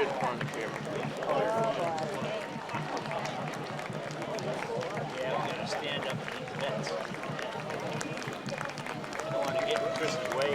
get on the camera. Yeah, we gotta stand up for these vets. I don't want to get in Chris's way.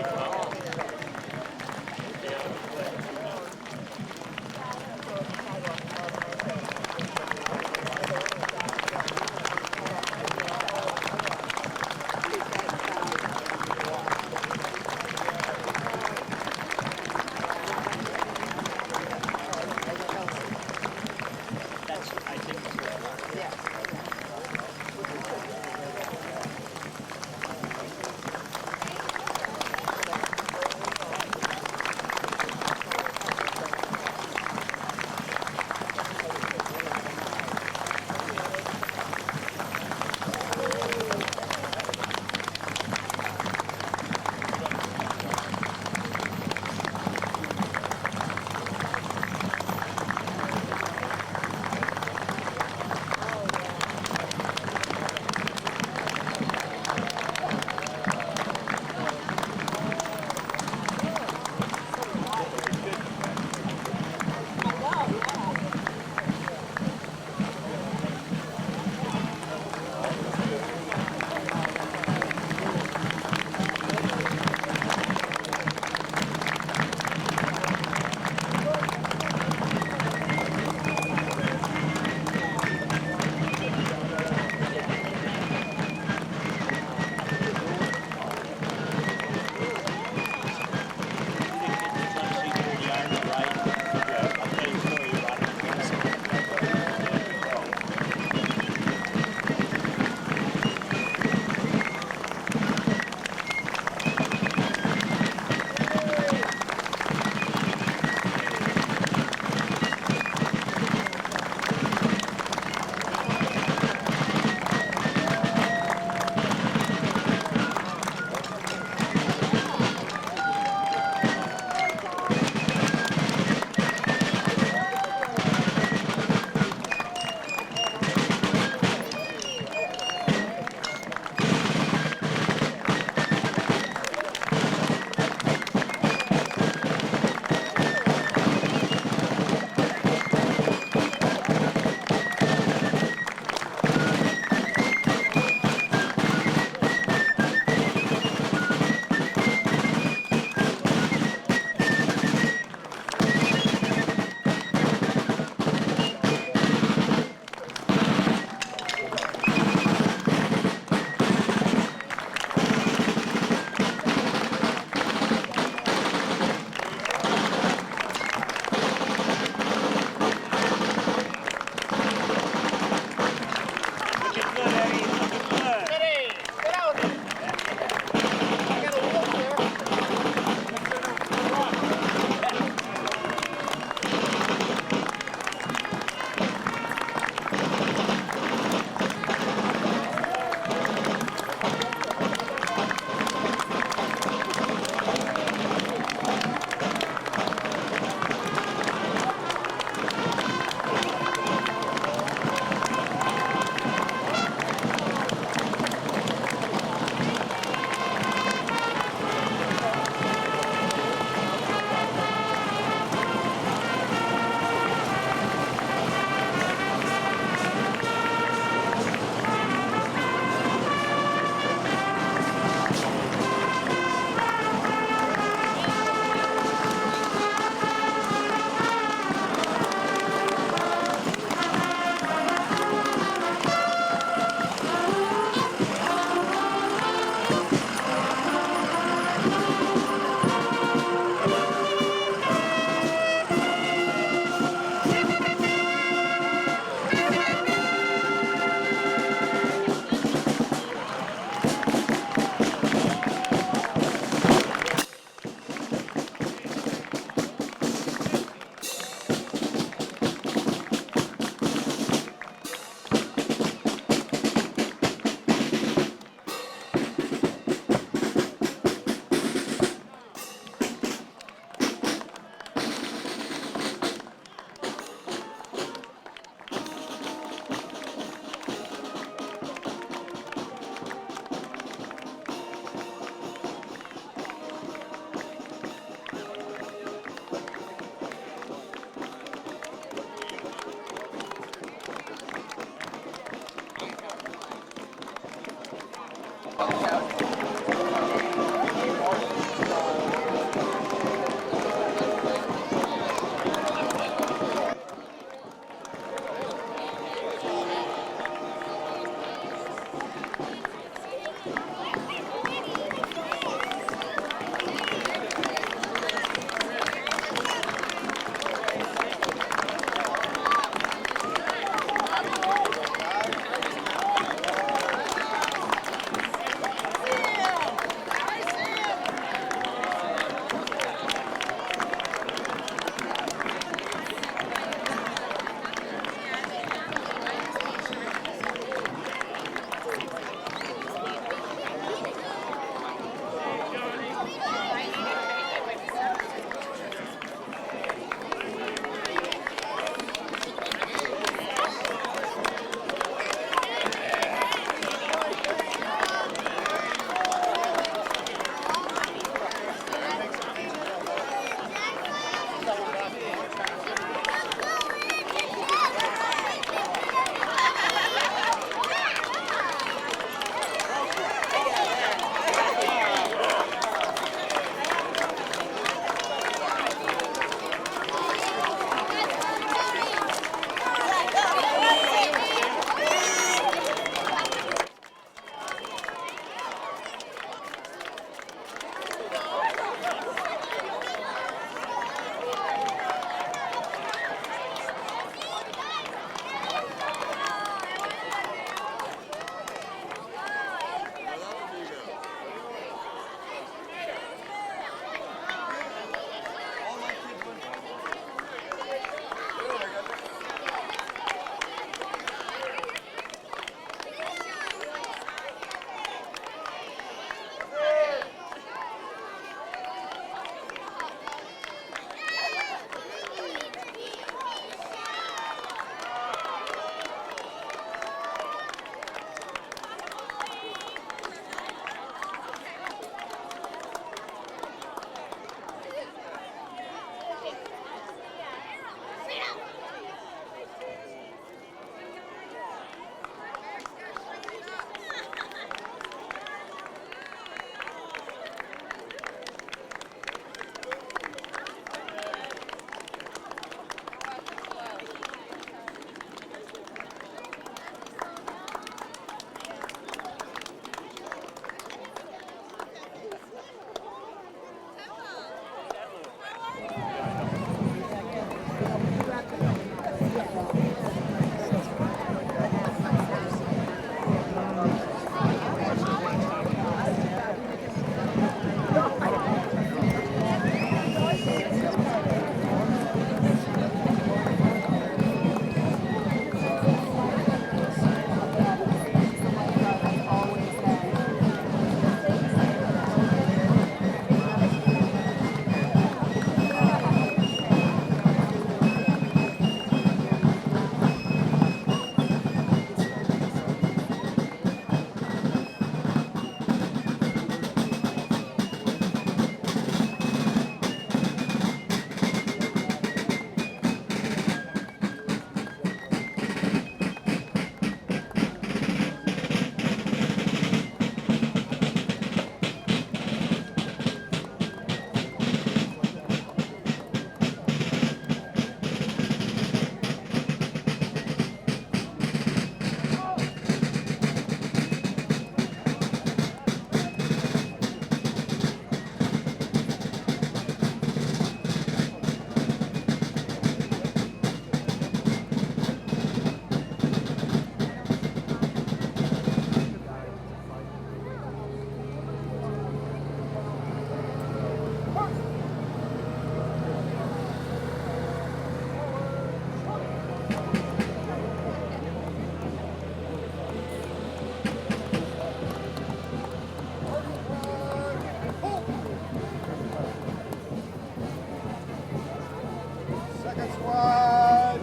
Second squad.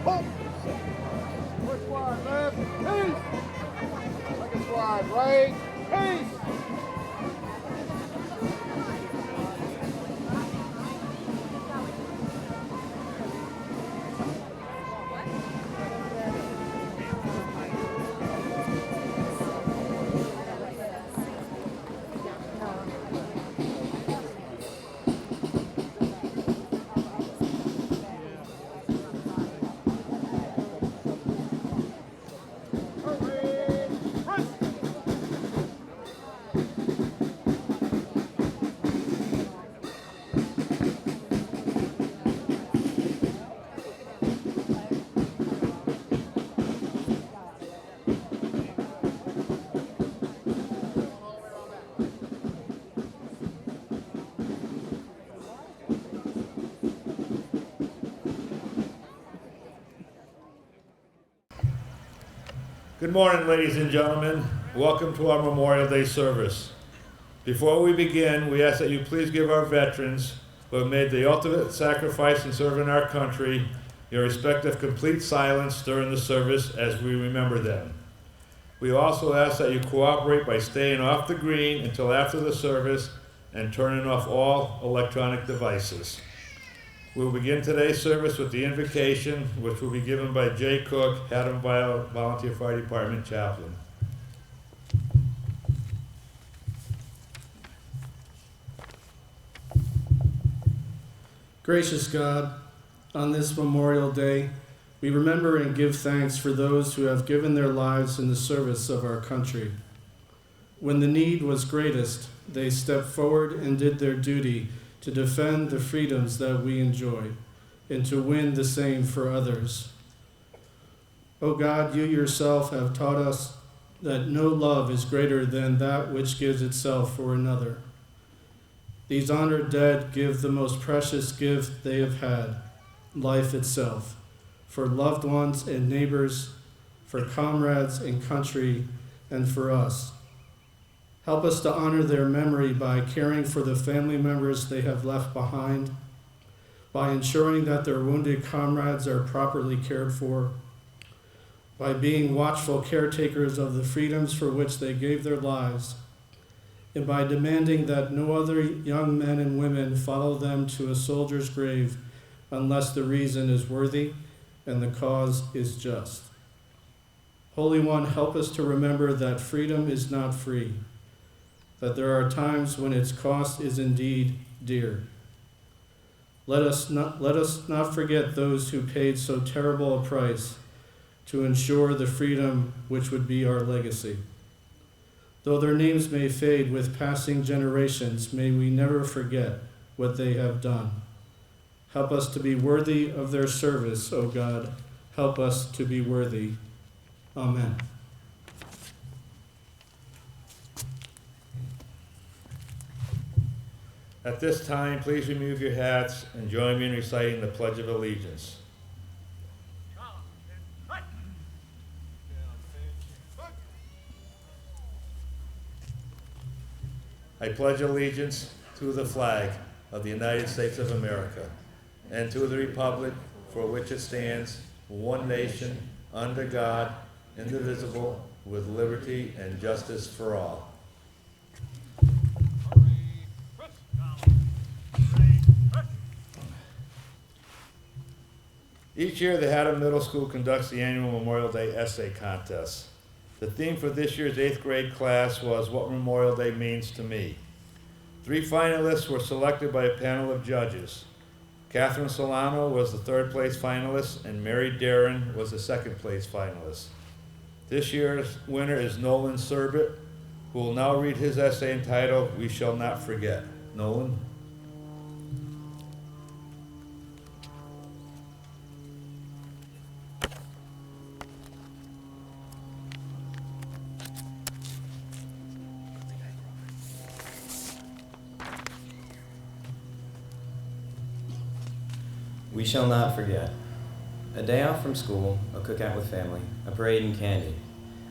Halt. First squad left. Peace. Second squad right. Peace. Good morning, ladies and gentlemen. Welcome to our Memorial Day service. Before we begin, we ask that you please give our veterans who have made the ultimate sacrifice in serving our country your respect of complete silence during the service as we remember them. We also ask that you cooperate by staying off the green until after the service and turning off all electronic devices. We will begin today's service with the invocation, which will be given by Jay Cook, Haddam Volunteer Fire Department Chaplain. Gracious God, on this Memorial Day, we remember and give thanks for those who have given their lives in the service of our country. When the need was greatest, they stepped forward and did their duty to defend the freedoms that we enjoy, and to win the same for others. O God, you yourself have taught us that no love is greater than that which gives itself for another. These honored dead give the most precious gift they have had, life itself, for loved ones and neighbors, for comrades and country, and for us. Help us to honor their memory by caring for the family members they have left behind, by ensuring that their wounded comrades are properly cared for, by being watchful caretakers of the freedoms for which they gave their lives, and by demanding that no other young men and women follow them to a soldier's grave unless the reason is worthy and the cause is just. Holy One, help us to remember that freedom is not free, that there are times when its cost is indeed dear. Let us not forget those who paid so terrible a price to ensure the freedom which would be our legacy. Though their names may fade with passing generations, may we never forget what they have done. Help us to be worthy of their service, O God. Help us to be worthy. Amen. At this time, please remove your hats and join me in reciting the Pledge of Allegiance. I pledge allegiance to the flag of the United States of America and to the republic for which it stands, one nation, under God, indivisible, with liberty and justice for all. Each year, the Haddam Middle School conducts the annual Memorial Day Essay Contest. The theme for this year's 8th grade class was What Memorial Day Means to Me. 3 finalists were selected by a panel of judges. Catherine Solano was the 3rd place finalist, and Mary Darren was the 2nd place finalist. This year's winner is Nolan Serbit, who will now read his essay entitled We Shall Not Forget. Nolan? We shall not forget. A day off from school, a cookout with family, a parade and candy.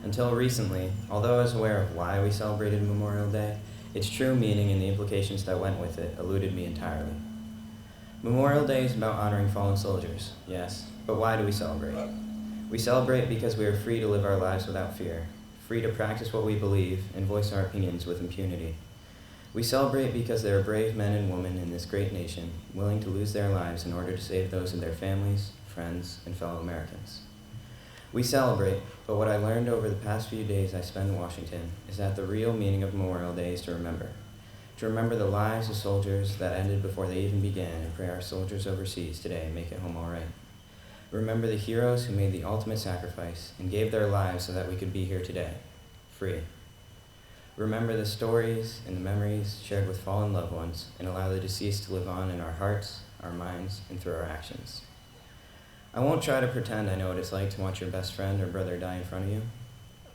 Until recently, although I was aware of why we celebrated Memorial Day, its true meaning and the implications that went with it eluded me entirely. Memorial Day is about honoring fallen soldiers, yes, but why do we celebrate? We celebrate because we are free to live our lives without fear, free to practice what we believe and voice our opinions with impunity. We celebrate because there are brave men and women in this great nation willing to lose their lives in order to save those of their families, friends, and fellow Americans. We celebrate, but what I learned over the past few days I spent in Washington is that the real meaning of Memorial Day is to remember the lives of soldiers that ended before they even began, and pray our soldiers overseas today make it home all right. Remember the heroes who made the ultimate sacrifice and gave their lives so that we could be here today, free. Remember the stories and the memories shared with fallen loved ones, and allow the deceased to live on in our hearts, our minds, and through our actions. I won't try to pretend I know what it's like to watch your best friend or brother die in front of you.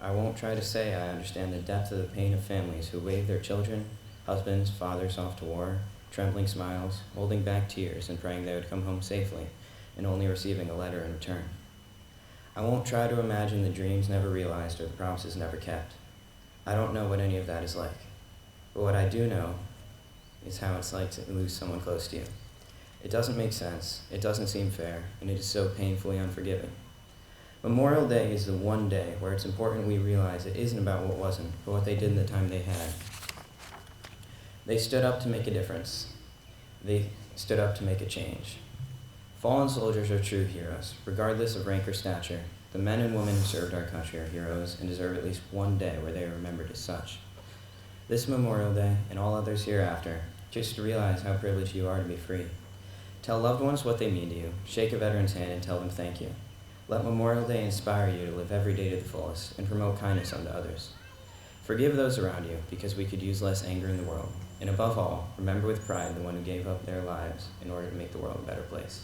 I won't try to say I understand the depth of the pain of families who wave their children, husbands, fathers off to war, trembling smiles, holding back tears, and praying they would come home safely, and only receiving a letter in return. I won't try to imagine the dreams never realized or the promises never kept. I don't know what any of that is like, but what I do know is how it's like to lose someone close to you. It doesn't make sense, it doesn't seem fair, and it is so painfully unforgiving. Memorial Day is the one day where it's important we realize it isn't about what wasn't, but what they did in the time they had. They stood up to make a difference. They stood up to make a change. Fallen soldiers are true heroes, regardless of rank or stature. The men and women who served our country are heroes and deserve at least one day where they are remembered as such. This Memorial Day, and all others hereafter, just to realize how privileged you are to be free. Tell loved ones what they mean to you, shake a veteran's hand and tell them thank you. Let Memorial Day inspire you to live every day to the fullest and promote kindness unto others. Forgive those around you, because we could use less anger in the world. And above all, remember with pride the one who gave up their lives in order to make the world a better place.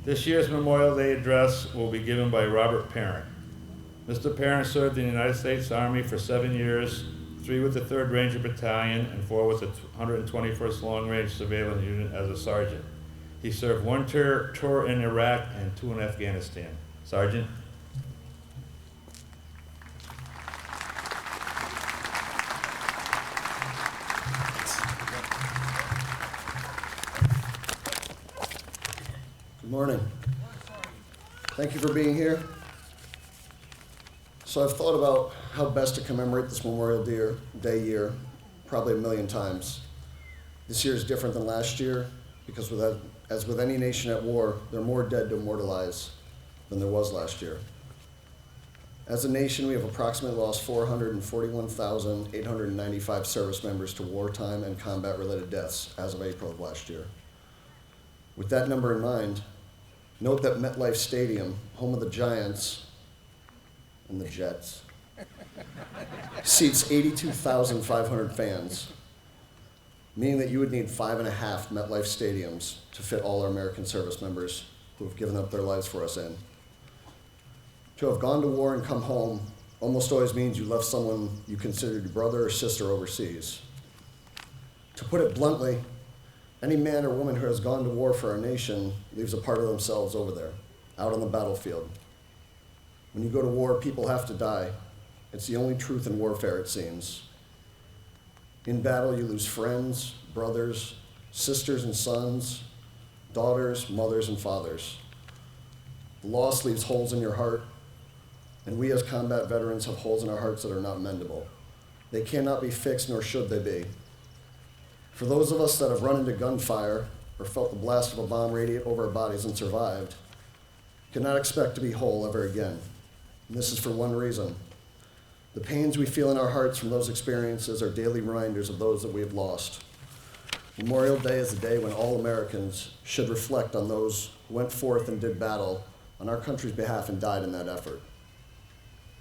This year's Memorial Day address will be given by Robert Parent. Mr. Parent served in the United States Army for 7 years, 3 with the 3rd Ranger Battalion and 4 with the 121st Long Range Surveillance Unit as a sergeant. He served 1 tour in Iraq and 2 in Afghanistan. Sergeant. Good morning. Thank you for being here. So I've thought about how best to commemorate this Memorial Day year probably a million times. This year is different than last year because as with any nation at war, there are more dead to immortalize than there was last year. As a nation, we have approximately lost 441,895 service members to wartime and combat-related deaths as of April of last year. With that number in mind, note that MetLife Stadium, home of the Giants and the Jets, seats 82,500 fans, meaning that you would need 5.5 MetLife stadiums to fit all our American service members who have given up their lives for us in. To have gone to war and come home almost always means you left someone you considered your brother or sister overseas. To put it bluntly, any man or woman who has gone to war for our nation leaves a part of themselves over there, out on the battlefield. When you go to war, people have to die. It's the only truth in warfare, it seems. In battle, you lose friends, brothers, sisters and sons, daughters, mothers, and fathers. The loss leaves holes in your heart, and we as combat veterans have holes in our hearts that are not mendable. They cannot be fixed, nor should they be. For those of us that have run into gunfire or felt the blast of a bomb radiate over our bodies and survived, cannot expect to be whole ever again. And this is for one reason. The pains we feel in our hearts from those experiences are daily reminders of those that we have lost. Memorial Day is a day when all Americans should reflect on those who went forth and did battle on our country's behalf and died in that effort.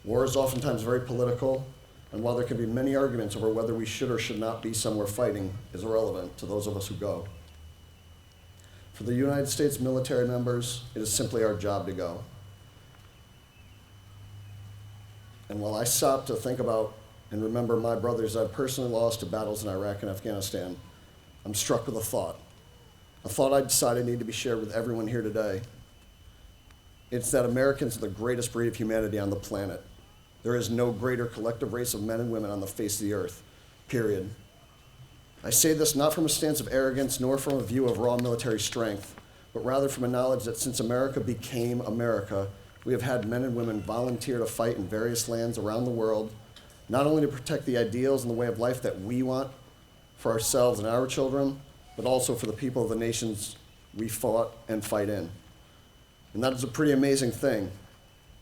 War is oftentimes very political, and while there can be many arguments over whether we should or should not be somewhere fighting, is irrelevant to those of us who go. For the United States military members, it is simply our job to go. And while I stop to think about and remember my brothers I've personally lost to battles in Iraq and Afghanistan, I'm struck with a thought I decided needed to be shared with everyone here today. It's that Americans are the greatest breed of humanity on the planet. There is no greater collective race of men and women on the face of the earth, period. I say this not from a stance of arrogance nor from a view of raw military strength, but rather from a knowledge that since America became America, we have had men and women volunteer to fight in various lands around the world, not only to protect the ideals and the way of life that we want for ourselves and our children, but also for the people of the nations we fought and fight in. And that is a pretty amazing thing.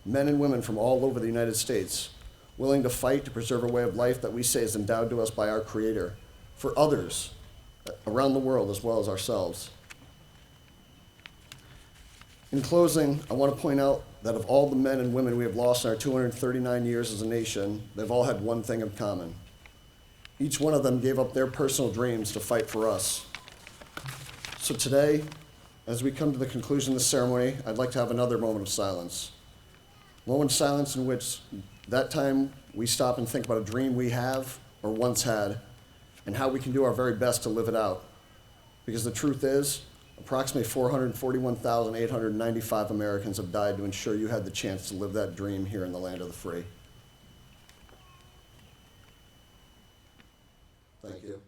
Men and women from all over the United States, willing to fight to preserve a way of life that we say is endowed to us by our Creator, for others around the world as well as ourselves. In closing, I want to point out that of all the men and women we have lost in our 239 years as a nation, they've all had one thing in common. Each one of them gave up their personal dreams to fight for us. So today, as we come to the conclusion of the ceremony, I'd like to have another moment of silence. A moment of silence in which that time we stop and think about a dream we have or once had and how we can do our very best to live it out. Because the truth is, approximately 441,895 Americans have died to ensure you had the chance to live that dream here in the land of the free. Thank you.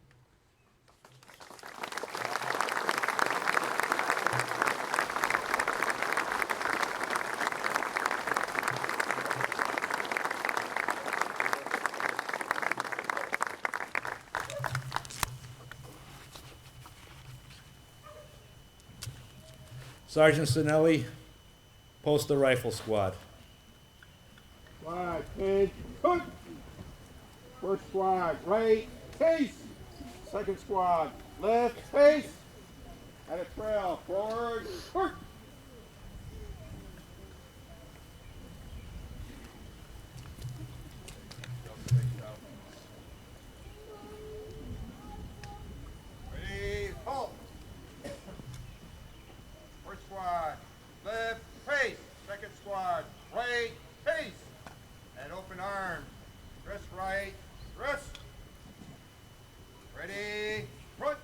Sergeant Sinelli, post the rifle squad. Squad, page, hook. First squad, right, face. Second squad, left, face. At a trail, forward, hook. Ready, halt. First squad, left, face. Second squad, right, face. And open arms. Dress right, dress. Ready, front.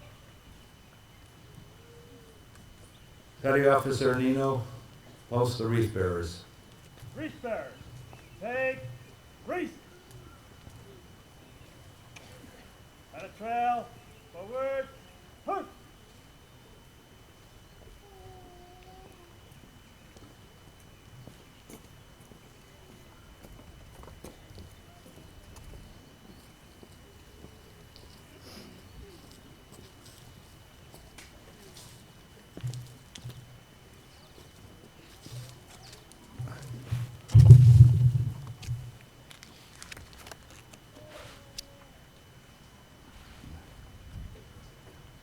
Petty Officer Nino, post the wreath bearers. Wreath bearers, take wreath. At a trail, forward, hook.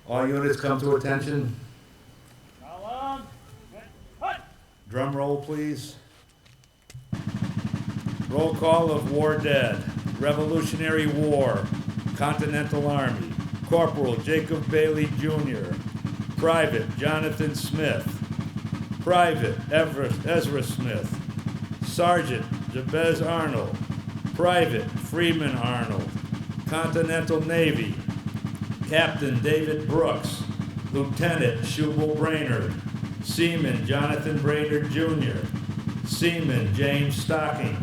All units come to attention. Now on, hut. Drum roll, please. Roll call of war dead. Revolutionary War, Continental Army. Corporal Jacob Bailey Jr. Private Jonathan Smith. Private Ezra Smith. Sergeant Jabez Arnold. Private Freeman Arnold. Continental Navy. Captain David Brooks, Lieutenant Shubal Brainerd, Seaman Jonathan Brainerd Jr., Seaman James Stocking,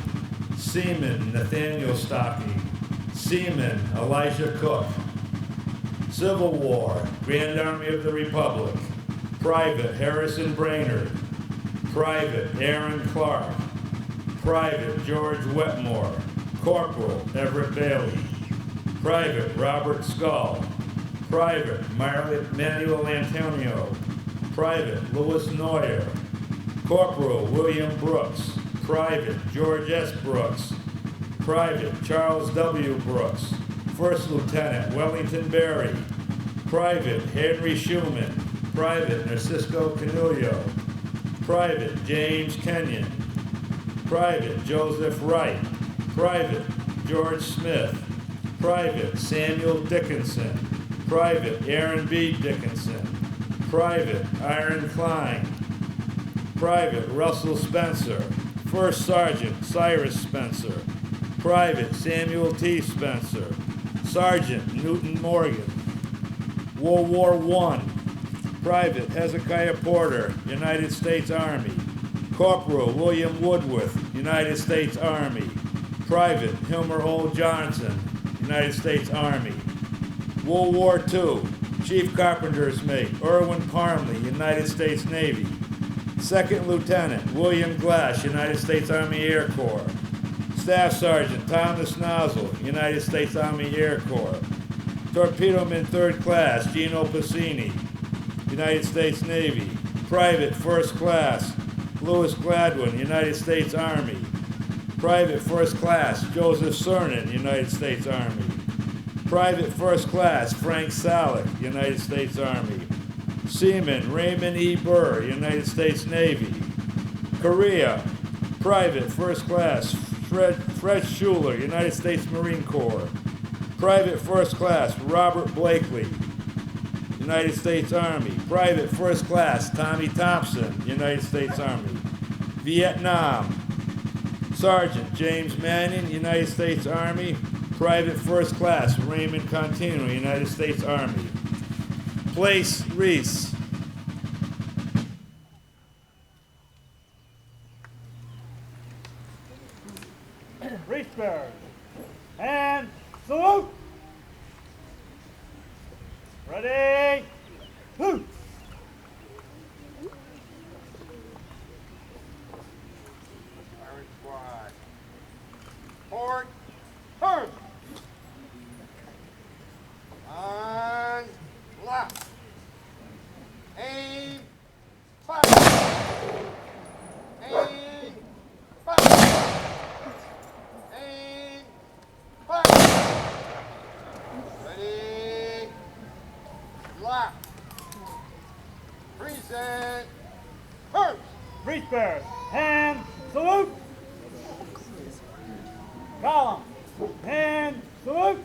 Seaman Nathaniel Stocking, Seaman Elijah Cook. Civil War, Grand Army of the Republic, Private Harrison Brainerd, Private Aaron Clark, Private George Wetmore, Corporal Everett Bailey, Private Robert Skull, Private Manuel Antonio, Private Louis Neuer, Corporal William Brooks, Private George S. Brooks, Private Charles W. Brooks, First Lieutenant Wellington Berry, Private Henry Schumann, Private Narcisco Canulio, Private James Kenyon, Private Joseph Wright, Private George Smith, Private Samuel Dickinson, Private Aaron B. Dickinson, Private Aaron Klein, Private Russell Spencer, First Sergeant Cyrus Spencer, Private Samuel T. Spencer. Sergeant Newton Morgan. World War I. Private Hezekiah Porter, United States Army. Corporal William Woodworth, United States Army. Private Hilmer O. Johnson, United States Army. World War II. Chief Carpenter's Mate Irwin Parmley, United States Navy. Second Lieutenant William Glass, United States Army Air Corps. Staff Sergeant Thomas Nozzle, United States Army Air Corps. Torpedoman Third Class Gino Pacini, United States Navy. Private First Class Louis Gladwin, United States Army. Private First Class Joseph Cernan, United States Army. Private First Class Frank Salek, United States Army. Seaman Raymond E. Burr, United States Navy. Korea. Private First Class Fred Schuler, United States Marine Corps. Private First Class Robert Blakely, United States Army. Private First Class Tommy Thompson, United States Army. Vietnam. Sergeant James Manning, United States Army. Private First Class Raymond Contino, United States Army. Place Reese. Reese bearers. And salute. Ready. Who? Firing squad. Port. Turn. On. Left. Aim. Fire. Aim. Fire. Aim. Fire. Ready. Lock. Present. First. Reese bearers. And salute. Column. And salute.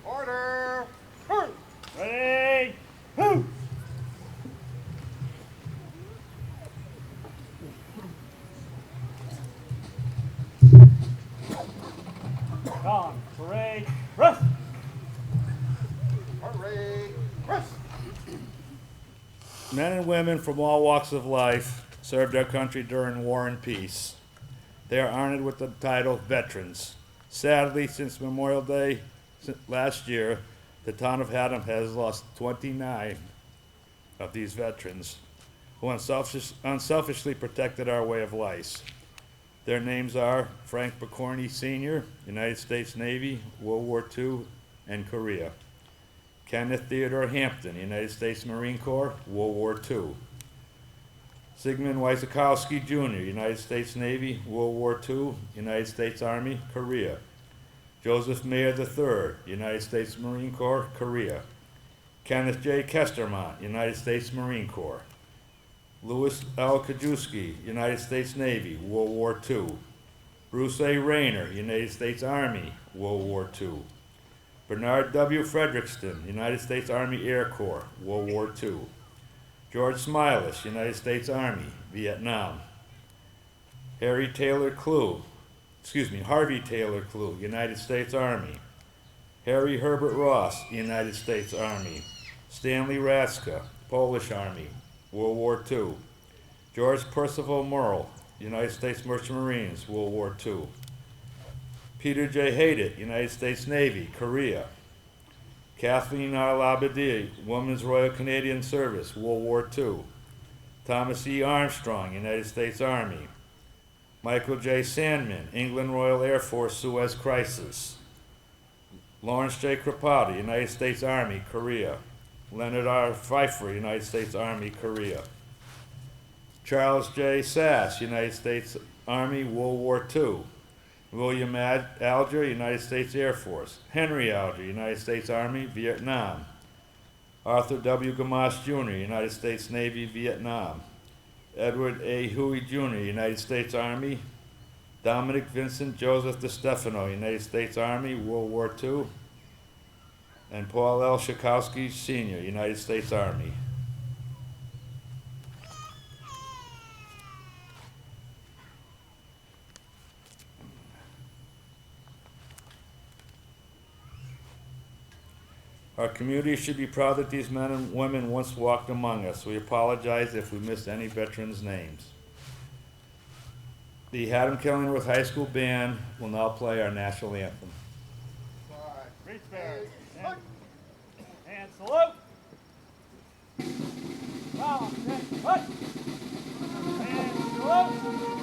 Order. Turn. Ready. Who? Column. Parade. Rest. Parade. Rest. Men and women from all walks of life served our country during war and peace. They are honored with the title Veterans. Sadly, since Memorial Day last year, the town of Haddam has lost 29 of these veterans who unselfishly protected our way of life. Their names are Frank Picorni Sr., United States Navy, World War II, and Korea. Kenneth Theodore Hampton, United States Marine Corps, World War II. Sigmund Wysokowski Jr., United States Navy, World War II, United States Army, Korea. Joseph Mayer III, United States Marine Corps, Korea. Kenneth J. Kestermont, United States Marine Corps. Louis L. Kajewski, United States Navy, World War II. Bruce A. Rayner, United States Army, World War II. Bernard W. Frederickston, United States Army Air Corps, World War II. George Smilas, United States Army, Vietnam. Harvey Taylor Clue, United States Army. Harry Herbert Ross, United States Army. Stanley Ratska, Polish Army, World War II. George Percival Murrell, United States Merchant Marines, World War II. Peter J. Haydett, United States Navy, Korea. Kathleen R. Labadie, Women's Royal Canadian Service, World War II. Thomas E. Armstrong, United States Army. Michael J. Sandman, England Royal Air Force, Suez Crisis. Lawrence J. Kropotty, United States Army, Korea. Leonard R. Pfeiffer, United States Army, Korea. Charles J. Sass, United States Army, World War II. William Alger, United States Air Force. Henry Alger, United States Army, Vietnam. Arthur W. Gamache Jr., United States Navy, Vietnam. Edward A. Huey Jr., United States Army. Dominic Vincent Joseph DeStefano, United States Army, World War II. And Paul L. Schakowsky Sr., United States Army. Our community should be proud that these men and women once walked among us. We apologize if we missed any veterans' names. The Haddam-Killingworth High School Band will now play our national anthem. Reach bearers. And salute. Column, and hut. And salute.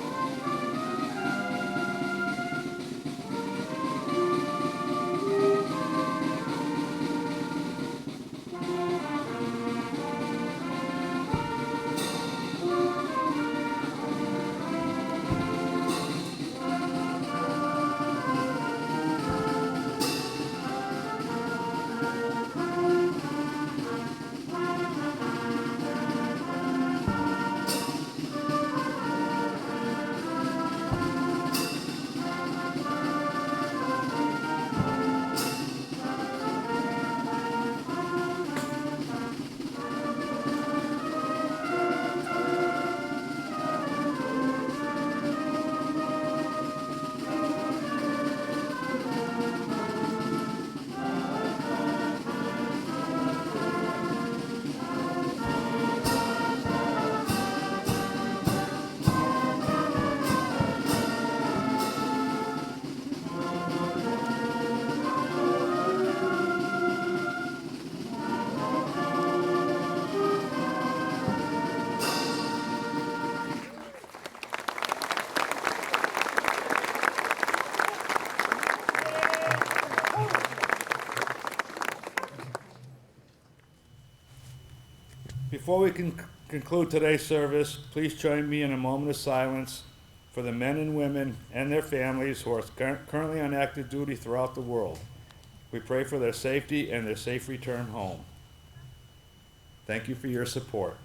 Before we conclude today's service, please join me in a moment of silence for the men and women and their families who are currently on active duty throughout the world. We pray for their safety and their safe return home. Thank you for your support.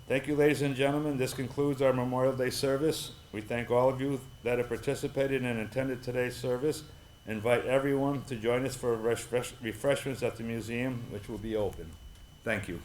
Thank you, ladies and gentlemen. This concludes our Memorial Day service. We thank all of you that have participated and attended today's service. Invite everyone to join us for refreshments at the museum, which will be open. Thank you.